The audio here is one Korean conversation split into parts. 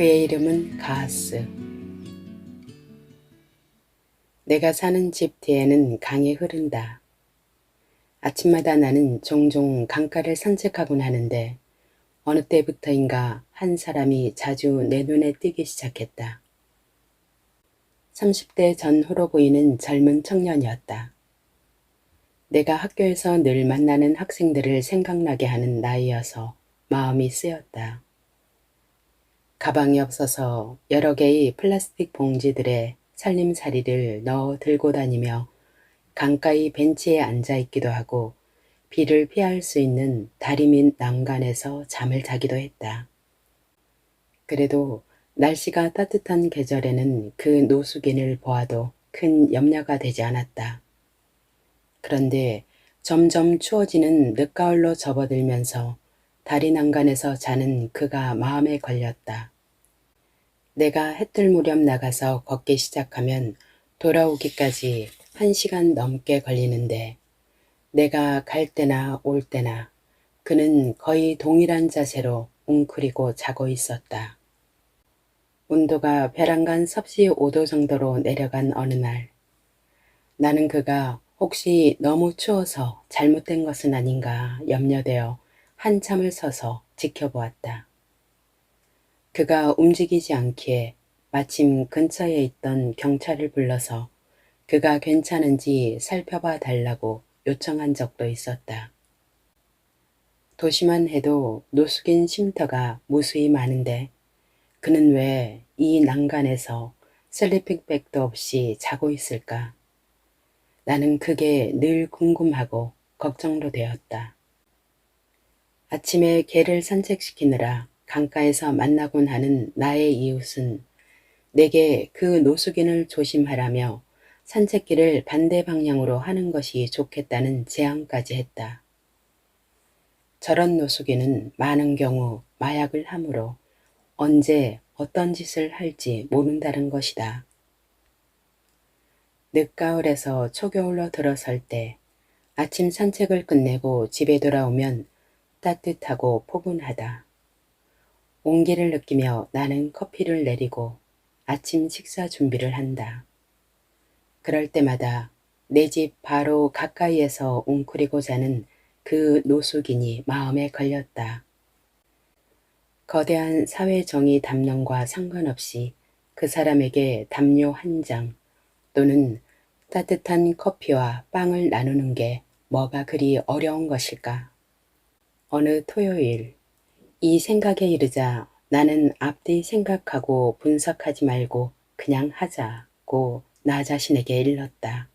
그의 이름은 가하스. 내가 사는 집 뒤에는 강이 흐른다. 아침마다 나는 종종 강가를 산책하곤 하는데 어느 때부터인가 한 사람이 자주 내 눈에 띄기 시작했다. 30대 전후로 보이는 젊은 청년이었다. 내가 학교에서 늘 만나는 학생들을 생각나게 하는 나이여서 마음이 쓰였다. 가방이 없어서 여러 개의 플라스틱 봉지들에 살림살이를 넣어 들고 다니며 강가의 벤치에 앉아 있기도 하고 비를 피할 수 있는 다리 밑 난간에서 잠을 자기도 했다. 그래도 날씨가 따뜻한 계절에는 그 노숙인을 보아도 큰 염려가 되지 않았다. 그런데 점점 추워지는 늦가을로 접어들면서 다리 난간에서 자는 그가 마음에 걸렸다. 내가 해뜰 무렵 나가서 걷기 시작하면 돌아오기까지 1시간 넘게 걸리는데 내가 갈 때나 올 때나 그는 거의 동일한 자세로 웅크리고 자고 있었다. 온도가 베란간 섭씨 5도 정도로 내려간 어느 날, 나는 그가 혹시 너무 추워서 잘못된 것은 아닌가 염려되어 한참을 서서 지켜보았다. 그가 움직이지 않기에 마침 근처에 있던 경찰을 불러서 그가 괜찮은지 살펴봐 달라고 요청한 적도 있었다. 도시만 해도 노숙인 쉼터가 무수히 많은데 그는 왜 이 난간에서 슬리핑백도 없이 자고 있을까? 나는 그게 늘 궁금하고 걱정도 되었다. 아침에 개를 산책시키느라 강가에서 만나곤 하는 나의 이웃은 내게 그 노숙인을 조심하라며 산책길을 반대 방향으로 하는 것이 좋겠다는 제안까지 했다. 저런 노숙인은 많은 경우 마약을 함으로 언제 어떤 짓을 할지 모른다는 것이다. 늦가을에서 초겨울로 들어설 때 아침 산책을 끝내고 집에 돌아오면 따뜻하고 포근하다. 온기를 느끼며 나는 커피를 내리고 아침 식사 준비를 한다. 그럴 때마다 내 집 바로 가까이에서 웅크리고 자는 그 노숙인이 마음에 걸렸다. 거대한 사회정의 담론과 상관없이 그 사람에게 담요 한 장 또는 따뜻한 커피와 빵을 나누는 게 뭐가 그리 어려운 것일까? 어느 토요일, 이 생각에 이르자 나는 앞뒤 생각하고 분석하지 말고 그냥 하자고 나 자신에게 일렀다.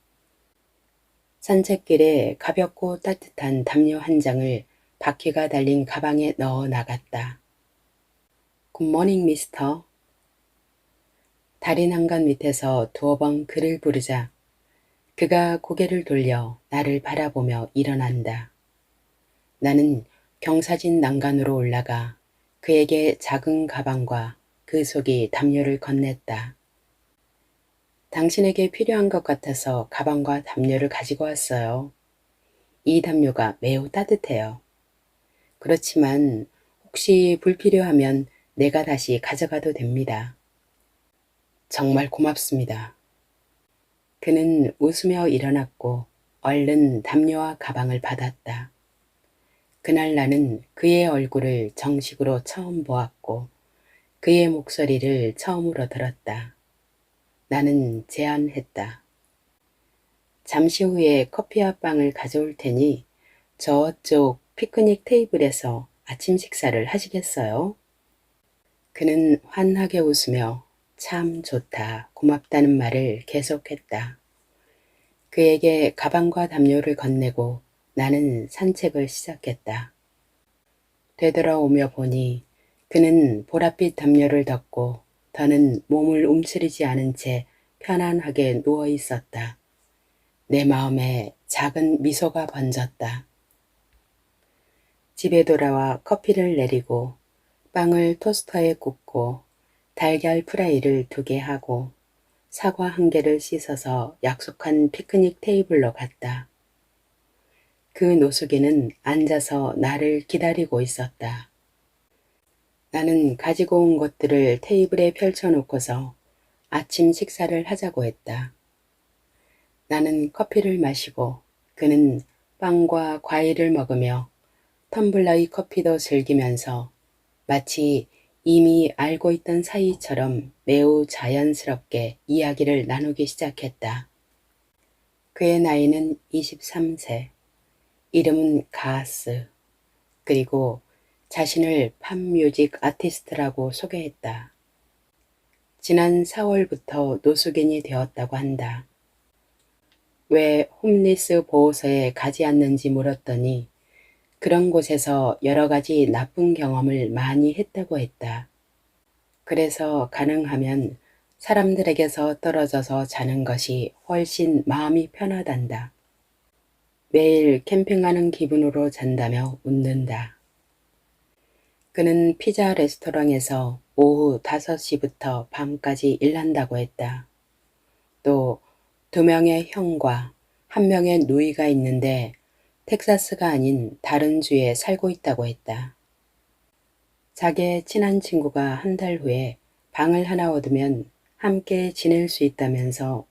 산책길에 가볍고 따뜻한 담요 한 장을 바퀴가 달린 가방에 넣어 나갔다. 굿모닝 미스터. 다리 난간 밑에서 두어 번 그를 부르자 그가 고개를 돌려 나를 바라보며 일어난다. 나는 경사진 난간으로 올라가 그에게 작은 가방과 그 속이 담요를 건넸다. 당신에게 필요한 것 같아서 가방과 담요를 가지고 왔어요. 이 담요가 매우 따뜻해요. 그렇지만 혹시 불필요하면 내가 다시 가져가도 됩니다. 정말 고맙습니다. 그는 웃으며 일어났고 얼른 담요와 가방을 받았다. 그날 나는 그의 얼굴을 정식으로 처음 보았고 그의 목소리를 처음으로 들었다. 나는 제안했다. 잠시 후에 커피와 빵을 가져올 테니 저쪽 피크닉 테이블에서 아침 식사를 하시겠어요? 그는 환하게 웃으며 참 좋다, 고맙다는 말을 계속했다. 그에게 가방과 담요를 건네고 나는 산책을 시작했다. 되돌아오며 보니 그는 보랏빛 담요를 덮고 더는 몸을 움츠리지 않은 채 편안하게 누워 있었다. 내 마음에 작은 미소가 번졌다. 집에 돌아와 커피를 내리고 빵을 토스터에 굽고 달걀 프라이를 2개 하고 사과 1개를 씻어서 약속한 피크닉 테이블로 갔다. 그 노숙인은 앉아서 나를 기다리고 있었다. 나는 가지고 온 것들을 테이블에 펼쳐놓고서 아침 식사를 하자고 했다. 나는 커피를 마시고 그는 빵과 과일을 먹으며 텀블러의 커피도 즐기면서 마치 이미 알고 있던 사이처럼 매우 자연스럽게 이야기를 나누기 시작했다. 그의 나이는 23세, 이름은 가스, 그리고 자신을 팝뮤직 아티스트라고 소개했다. 지난 4월부터 노숙인이 되었다고 한다. 왜 홈리스 보호소에 가지 않는지 물었더니 그런 곳에서 여러 가지 나쁜 경험을 많이 했다고 했다. 그래서 가능하면 사람들에게서 떨어져서 자는 것이 훨씬 마음이 편하단다. 매일 캠핑하는 기분으로 잔다며 웃는다. 그는 피자 레스토랑에서 오후 5시부터 밤까지 일한다고 했다. 또 2명의 형과 1명의 누이가 있는데 텍사스가 아닌 다른 주에 살고 있다고 했다. 자기의 친한 친구가 한 달 후에 방을 하나 얻으면 함께 지낼 수 있다면서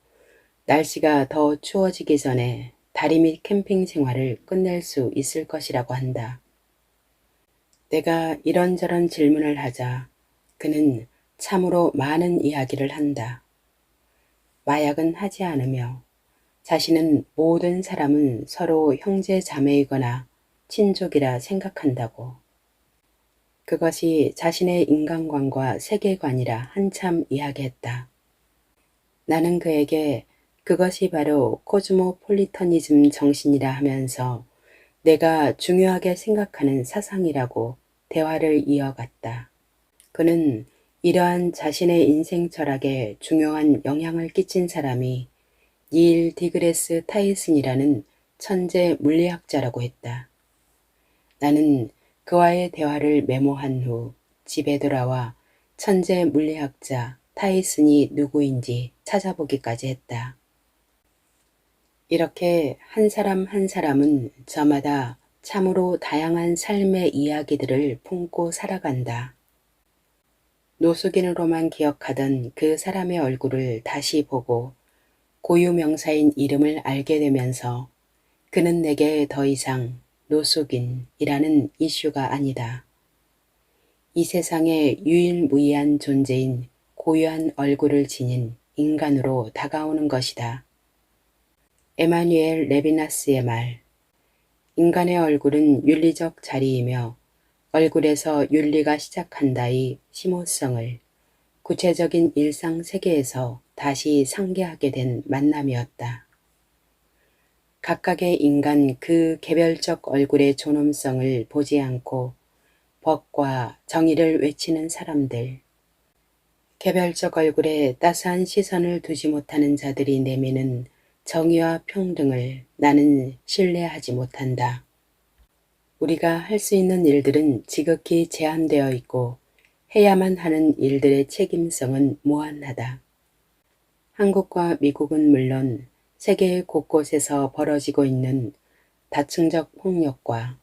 날씨가 더 추워지기 전에 다리 및 캠핑 생활을 끝낼 수 있을 것이라고 한다. 내가 이런저런 질문을 하자 그는 참으로 많은 이야기를 한다. 마약은 하지 않으며 자신은 모든 사람은 서로 형제 자매이거나 친족이라 생각한다고. 그것이 자신의 인간관과 세계관이라 한참 이야기했다. 나는 그에게 그것이 바로 코즈모폴리터니즘 정신이라 하면서 내가 중요하게 생각하는 사상이라고 대화를 이어갔다. 그는 이러한 자신의 인생 철학에 중요한 영향을 끼친 사람이 닐 디그레스 타이슨이라는 천재 물리학자라고 했다. 나는 그와의 대화를 메모한 후 집에 돌아와 천재 물리학자 타이슨이 누구인지 찾아보기까지 했다. 이렇게 한 사람 한 사람은 저마다 참으로 다양한 삶의 이야기들을 품고 살아간다. 노숙인으로만 기억하던 그 사람의 얼굴을 다시 보고 고유명사인 이름을 알게 되면서 그는 내게 더 이상 노숙인이라는 이슈가 아니다. 이 세상의 유일무이한 존재인 고유한 얼굴을 지닌 인간으로 다가오는 것이다. 에마뉴엘 레비나스의 말, 인간의 얼굴은 윤리적 자리이며 얼굴에서 윤리가 시작한다의 심오성을 구체적인 일상 세계에서 다시 상기하게 된 만남이었다. 각각의 인간 그 개별적 얼굴의 존엄성을 보지 않고 법과 정의를 외치는 사람들, 개별적 얼굴에 따스한 시선을 두지 못하는 자들이 내미는 정의와 평등을 나는 신뢰하지 못한다. 우리가 할 수 있는 일들은 지극히 제한되어 있고 해야만 하는 일들의 책임성은 무한하다. 한국과 미국은 물론 세계 곳곳에서 벌어지고 있는 다층적 폭력과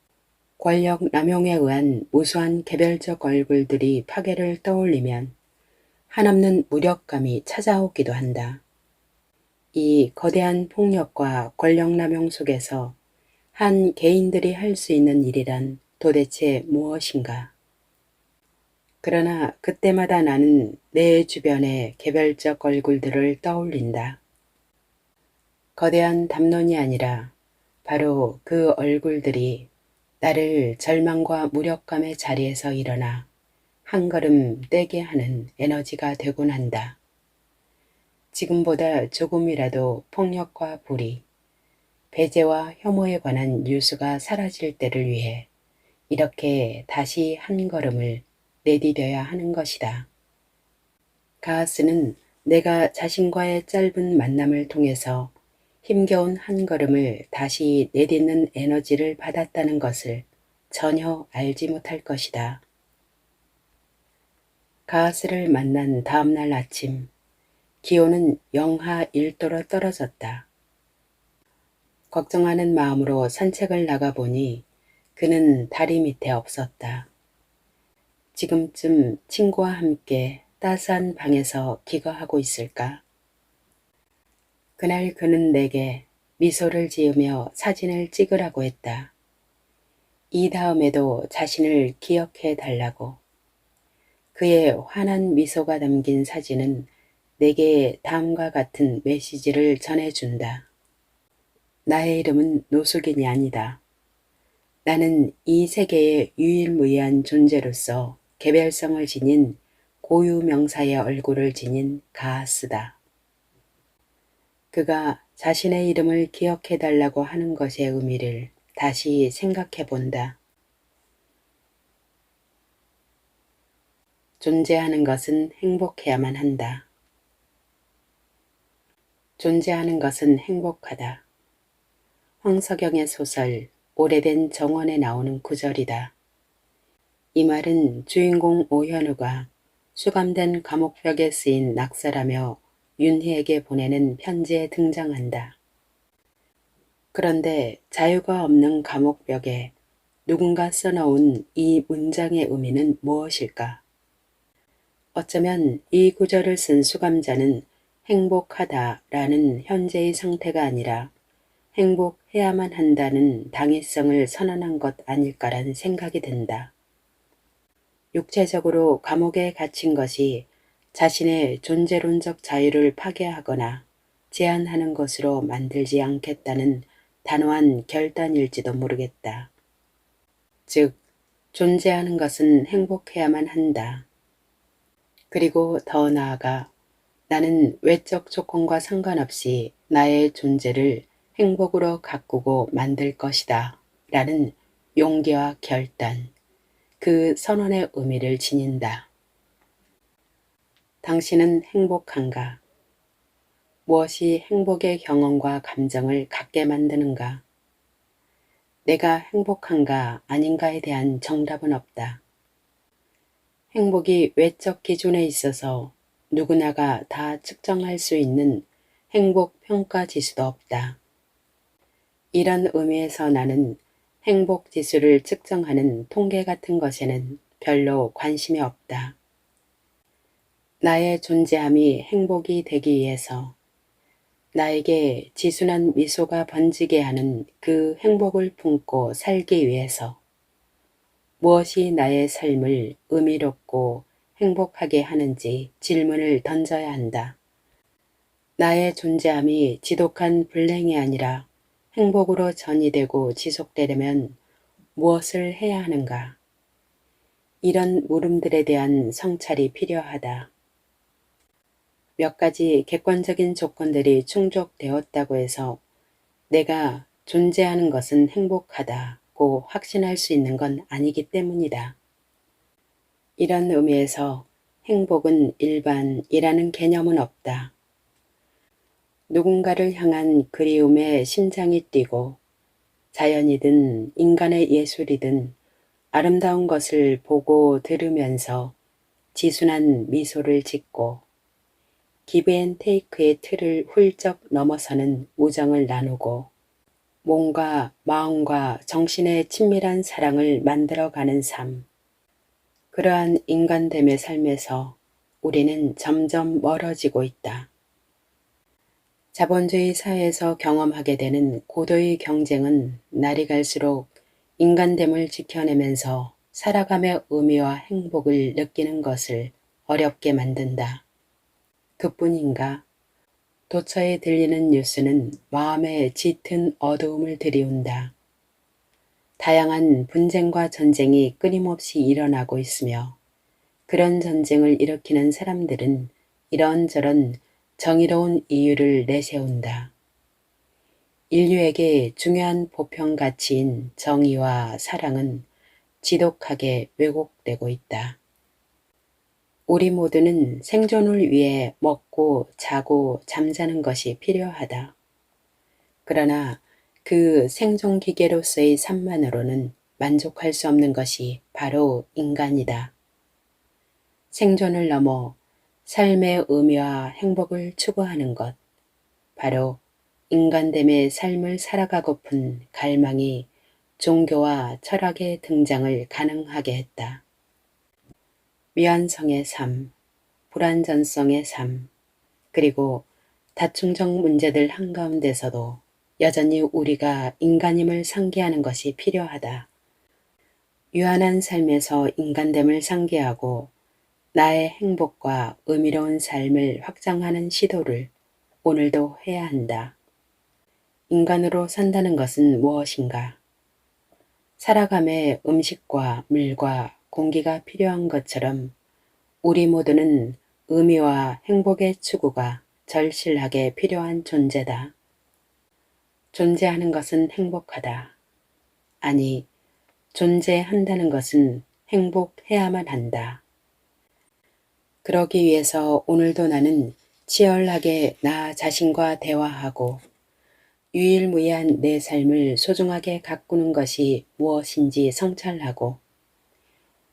권력 남용에 의한 무수한 개별적 얼굴들이 파괴를 떠올리면 한없는 무력감이 찾아오기도 한다. 이 거대한 폭력과 권력 남용 속에서 한 개인들이 할 수 있는 일이란 도대체 무엇인가? 그러나 그때마다 나는 내 주변의 개별적 얼굴들을 떠올린다. 거대한 담론이 아니라 바로 그 얼굴들이 나를 절망과 무력감의 자리에서 일어나 한 걸음 떼게 하는 에너지가 되곤 한다. 지금보다 조금이라도 폭력과 불의, 배제와 혐오에 관한 뉴스가 사라질 때를 위해 이렇게 다시 한 걸음을 내디뎌야 하는 것이다. 가하스는 내가 자신과의 짧은 만남을 통해서 힘겨운 한 걸음을 다시 내딛는 에너지를 받았다는 것을 전혀 알지 못할 것이다. 가하스를 만난 다음날 아침, 기온은 영하 1도로 떨어졌다. 걱정하는 마음으로 산책을 나가보니 그는 다리 밑에 없었다. 지금쯤 친구와 함께 따스한 방에서 기거하고 있을까? 그날 그는 내게 미소를 지으며 사진을 찍으라고 했다. 이 다음에도 자신을 기억해 달라고. 그의 환한 미소가 담긴 사진은 내게 다음과 같은 메시지를 전해준다. 나의 이름은 노숙인이 아니다. 나는 이 세계의 유일무이한 존재로서 개별성을 지닌 고유명사의 얼굴을 지닌 가하스다. 그가 자신의 이름을 기억해 달라고 하는 것의 의미를 다시 생각해 본다. 존재하는 것은 행복해야만 한다. 존재하는 것은 행복하다. 황석영의 소설 오래된 정원에 나오는 구절이다. 이 말은 주인공 오현우가 수감된 감옥벽에 쓰인 낙서라며 윤희에게 보내는 편지에 등장한다. 그런데 자유가 없는 감옥벽에 누군가 써놓은 이 문장의 의미는 무엇일까? 어쩌면 이 구절을 쓴 수감자는 행복하다라는 현재의 상태가 아니라 행복해야만 한다는 당위성을 선언한 것 아닐까라는 생각이 든다. 육체적으로 감옥에 갇힌 것이 자신의 존재론적 자유를 파괴하거나 제한하는 것으로 만들지 않겠다는 단호한 결단일지도 모르겠다. 즉, 존재하는 것은 행복해야만 한다. 그리고 더 나아가 나는 외적 조건과 상관없이 나의 존재를 행복으로 가꾸고 만들 것이다. 라는 용기와 결단, 그 선언의 의미를 지닌다. 당신은 행복한가? 무엇이 행복의 경험과 감정을 갖게 만드는가? 내가 행복한가 아닌가에 대한 정답은 없다. 행복이 외적 기준에 있어서 누구나가 다 측정할 수 있는 행복 평가 지수도 없다. 이런 의미에서 나는 행복 지수를 측정하는 통계 같은 것에는 별로 관심이 없다. 나의 존재함이 행복이 되기 위해서 나에게 지순한 미소가 번지게 하는 그 행복을 품고 살기 위해서 무엇이 나의 삶을 의미롭고 행복하게 하는지 질문을 던져야 한다. 나의 존재함이 지독한 불행이 아니라 행복으로 전이되고 지속되려면 무엇을 해야 하는가? 이런 물음들에 대한 성찰이 필요하다. 몇 가지 객관적인 조건들이 충족되었다고 해서 내가 존재하는 것은 행복하다고 확신할 수 있는 건 아니기 때문이다. 이런 의미에서 행복은 일반이라는 개념은 없다. 누군가를 향한 그리움에 심장이 뛰고 자연이든 인간의 예술이든 아름다운 것을 보고 들으면서 지순한 미소를 짓고 기브앤테이크의 틀을 훌쩍 넘어서는 우정을 나누고 몸과 마음과 정신의 친밀한 사랑을 만들어가는 삶. 그러한 인간됨의 삶에서 우리는 점점 멀어지고 있다. 자본주의 사회에서 경험하게 되는 고도의 경쟁은 날이 갈수록 인간됨을 지켜내면서 살아감의 의미와 행복을 느끼는 것을 어렵게 만든다. 그뿐인가? 도처에 들리는 뉴스는 마음에 짙은 어두움을 들이운다. 다양한 분쟁과 전쟁이 끊임없이 일어나고 있으며 그런 전쟁을 일으키는 사람들은 이런저런 정의로운 이유를 내세운다. 인류에게 중요한 보편 가치인 정의와 사랑은 지독하게 왜곡되고 있다. 우리 모두는 생존을 위해 먹고 자고 잠자는 것이 필요하다. 그러나 그 생존 기계로서의 삶만으로는 만족할 수 없는 것이 바로 인간이다. 생존을 넘어 삶의 의미와 행복을 추구하는 것, 바로 인간됨의 삶을 살아가고픈 갈망이 종교와 철학의 등장을 가능하게 했다. 미완성의 삶, 불완전성의 삶, 그리고 다충적 문제들 한가운데서도 여전히 우리가 인간임을 상기하는 것이 필요하다. 유한한 삶에서 인간됨을 상기하고 나의 행복과 의미로운 삶을 확장하는 시도를 오늘도 해야 한다. 인간으로 산다는 것은 무엇인가? 살아감에 음식과 물과 공기가 필요한 것처럼 우리 모두는 의미와 행복의 추구가 절실하게 필요한 존재다. 존재하는 것은 행복하다. 아니, 존재한다는 것은 행복해야만 한다. 그러기 위해서 오늘도 나는 치열하게 나 자신과 대화하고 유일무이한 내 삶을 소중하게 가꾸는 것이 무엇인지 성찰하고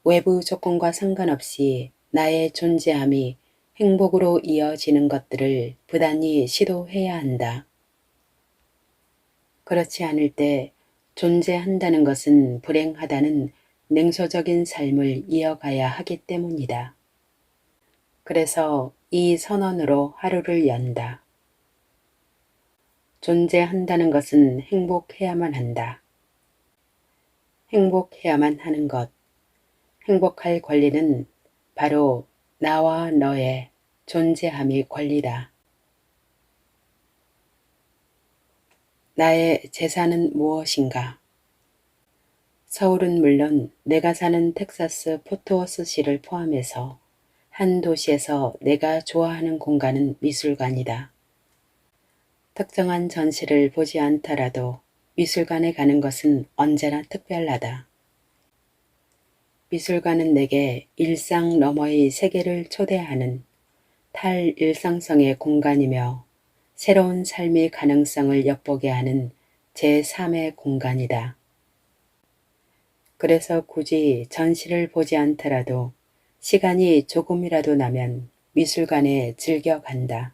외부 조건과 상관없이 나의 존재함이 행복으로 이어지는 것들을 부단히 시도해야 한다. 그렇지 않을 때 존재한다는 것은 불행하다는 냉소적인 삶을 이어가야 하기 때문이다. 그래서 이 선언으로 하루를 연다. 존재한다는 것은 행복해야만 한다. 행복해야만 하는 것, 행복할 권리는 바로 나와 너의 존재함이 권리다. 나의 재산은 무엇인가? 서울은 물론 내가 사는 텍사스 포트워스시를 포함해서 한 도시에서 내가 좋아하는 공간은 미술관이다. 특정한 전시를 보지 않더라도 미술관에 가는 것은 언제나 특별하다. 미술관은 내게 일상 너머의 세계를 초대하는 탈일상성의 공간이며 새로운 삶의 가능성을 엿보게 하는 제3의 공간이다. 그래서 굳이 전시를 보지 않더라도 시간이 조금이라도 나면 미술관에 즐겨 간다.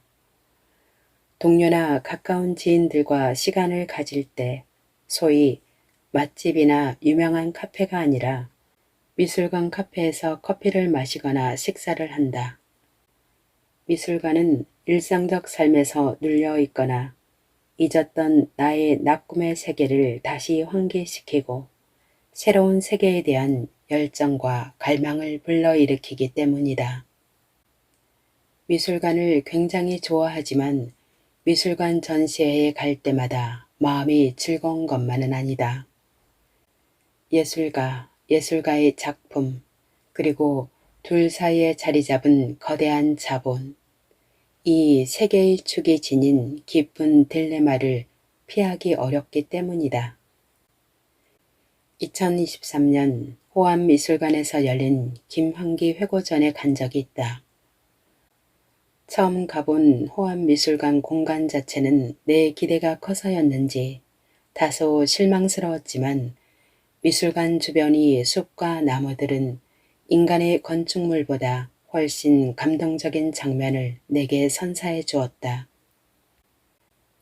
동료나 가까운 지인들과 시간을 가질 때 소위 맛집이나 유명한 카페가 아니라 미술관 카페에서 커피를 마시거나 식사를 한다. 미술관은 일상적 삶에서 눌려 있거나 잊었던 나의 낙꿈의 세계를 다시 환기시키고 새로운 세계에 대한 열정과 갈망을 불러일으키기 때문이다. 미술관을 굉장히 좋아하지만 미술관 전시회에 갈 때마다 마음이 즐거운 것만은 아니다. 예술가, 예술가의 작품, 그리고 둘 사이에 자리 잡은 거대한 자본, 이 세 개의 축이 지닌 깊은 딜레마를 피하기 어렵기 때문이다. 2023년 호암미술관에서 열린 김환기 회고전에 간 적이 있다. 처음 가본 호암미술관 공간 자체는 내 기대가 커서였는지 다소 실망스러웠지만 미술관 주변이 숲과 나무들은 인간의 건축물보다 훨씬 감동적인 장면을 내게 선사해 주었다.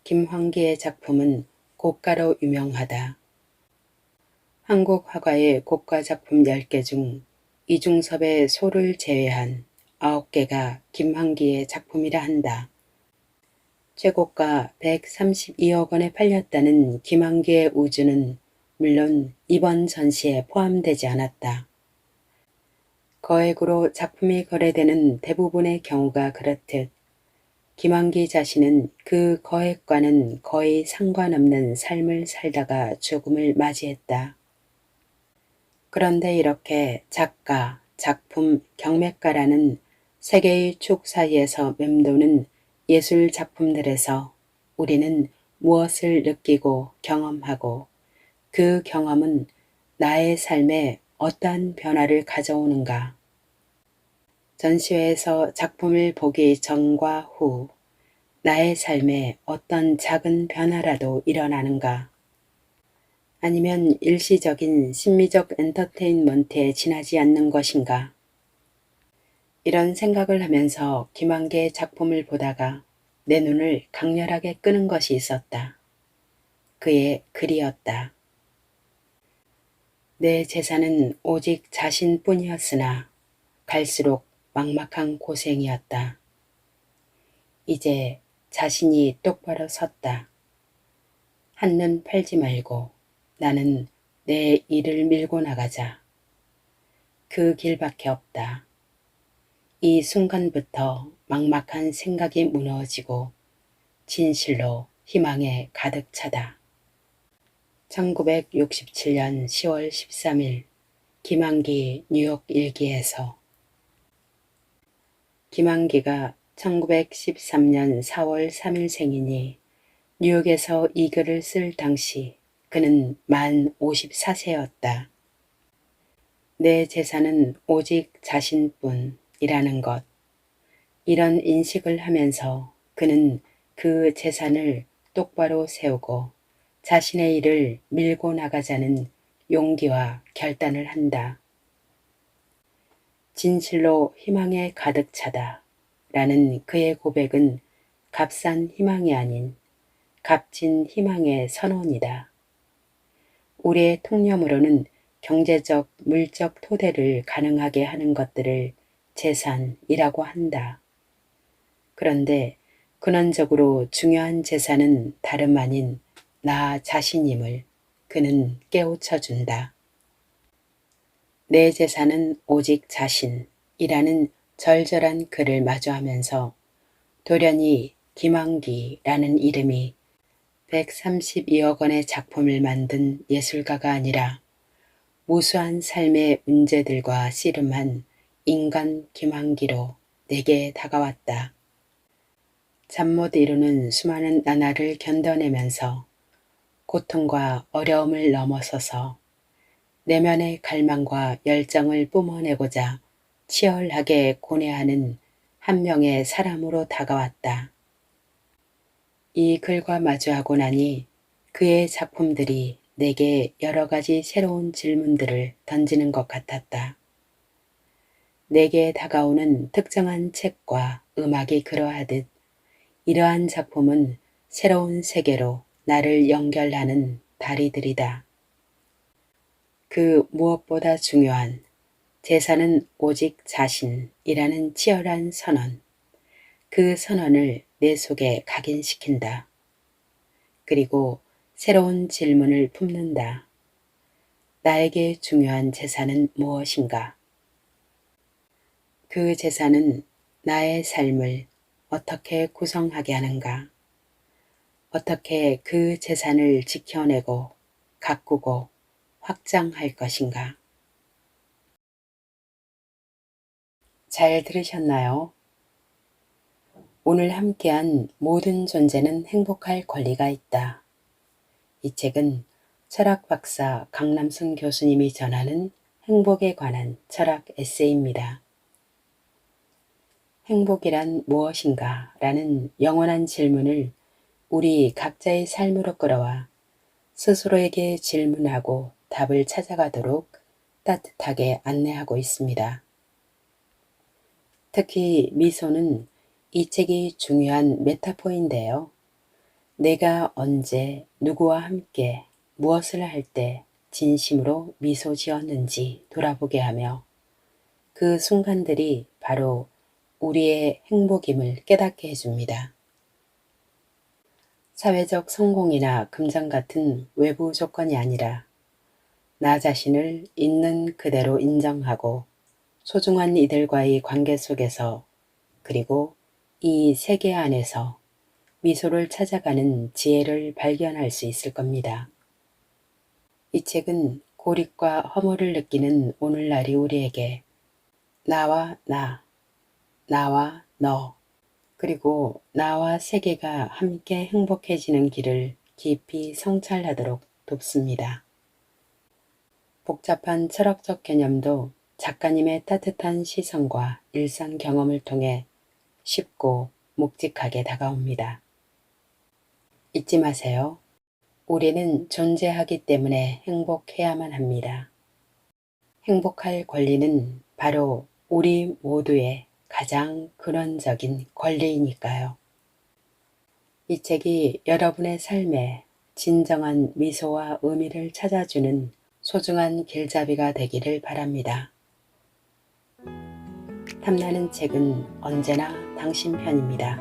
김환기의 작품은 고가로 유명하다. 한국 화가의 고가 작품 10개 중 이중섭의 소를 제외한 9개가 김환기의 작품이라 한다. 최고가 132억 원에 팔렸다는 김환기의 우주는 물론 이번 전시에 포함되지 않았다. 거액으로 작품이 거래되는 대부분의 경우가 그렇듯 김환기 자신은 그 거액과는 거의 상관없는 삶을 살다가 죽음을 맞이했다. 그런데 이렇게 작가, 작품, 경매가라는 세 개의 축 사이에서 맴도는 예술 작품들에서 우리는 무엇을 느끼고 경험하고 그 경험은 나의 삶에 어떠한 변화를 가져오는가? 전시회에서 작품을 보기 전과 후 나의 삶에 어떤 작은 변화라도 일어나는가? 아니면 일시적인 심미적 엔터테인먼트에 지나지 않는 것인가? 이런 생각을 하면서 김환기의 작품을 보다가 내 눈을 강렬하게 끄는 것이 있었다. 그의 글이었다. 내 재산은 오직 자신뿐이었으나 갈수록 막막한 고생이었다. 이제 자신이 똑바로 섰다. 한눈 팔지 말고 나는 내 일을 밀고 나가자. 그 길밖에 없다. 이 순간부터 막막한 생각이 무너지고 진실로 희망에 가득 차다. 1967년 10월 13일 김한기 뉴욕 일기에서. 김한기가 1913년 4월 3일 생이니 뉴욕에서 이 글을 쓸 당시 그는 만 54세였다. 내 재산은 오직 자신뿐이라는 것. 이런 인식을 하면서 그는 그 재산을 똑바로 세우고 자신의 일을 밀고 나가자는 용기와 결단을 한다. 진실로 희망에 가득 차다 라는 그의 고백은 값싼 희망이 아닌 값진 희망의 선언이다. 우리의 통념으로는 경제적, 물적 토대를 가능하게 하는 것들을 재산이라고 한다. 그런데 근원적으로 중요한 재산은 다름 아닌 나 자신임을 그는 깨우쳐 준다. 내 재산은 오직 자신이라는 절절한 글을 마주하면서 돌연히 김한기라는 이름이 132억 원의 작품을 만든 예술가가 아니라 무수한 삶의 문제들과 씨름한 인간 김한기로 내게 다가왔다. 잠 못 이루는 수많은 나날을 견뎌내면서 고통과 어려움을 넘어서서 내면의 갈망과 열정을 뿜어내고자 치열하게 고뇌하는 한 명의 사람으로 다가왔다. 이 글과 마주하고 나니 그의 작품들이 내게 여러 가지 새로운 질문들을 던지는 것 같았다. 내게 다가오는 특정한 책과 음악이 그러하듯 이러한 작품은 새로운 세계로 나를 연결하는 다리들이다. 그 무엇보다 중요한 재산은 오직 자신이라는 치열한 선언, 그 선언을 내 속에 각인시킨다. 그리고 새로운 질문을 품는다. 나에게 중요한 재산은 무엇인가? 그 재산은 나의 삶을 어떻게 구성하게 하는가? 어떻게 그 재산을 지켜내고 가꾸고 확장할 것인가? 잘 들으셨나요? 오늘 함께한 모든 존재는 행복할 권리가 있다. 이 책은 철학 박사 강남순 교수님이 전하는 행복에 관한 철학 에세이입니다. 행복이란 무엇인가? 라는 영원한 질문을 우리 각자의 삶으로 끌어와 스스로에게 질문하고 답을 찾아가도록 따뜻하게 안내하고 있습니다. 특히 미소는 이 책이 중요한 메타포인데요. 내가 언제 누구와 함께 무엇을 할 때 진심으로 미소 지었는지 돌아보게 하며 그 순간들이 바로 우리의 행복임을 깨닫게 해줍니다. 사회적 성공이나 금전 같은 외부 조건이 아니라 나 자신을 있는 그대로 인정하고 소중한 이들과의 관계 속에서 그리고 이 세계 안에서 미소를 찾아가는 지혜를 발견할 수 있을 겁니다. 이 책은 고립과 허물을 느끼는 오늘날이 우리에게 나와 나, 나와 너, 그리고 나와 세계가 함께 행복해지는 길을 깊이 성찰하도록 돕습니다. 복잡한 철학적 개념도 작가님의 따뜻한 시선과 일상 경험을 통해 쉽고 묵직하게 다가옵니다. 잊지 마세요. 우리는 존재하기 때문에 행복해야만 합니다. 행복할 권리는 바로 우리 모두의 가장 근원적인 권리이니까요. 이 책이 여러분의 삶에 진정한 미소와 의미를 찾아주는 소중한 길잡이가 되기를 바랍니다. 탐나는 책은 언제나 당신 편입니다.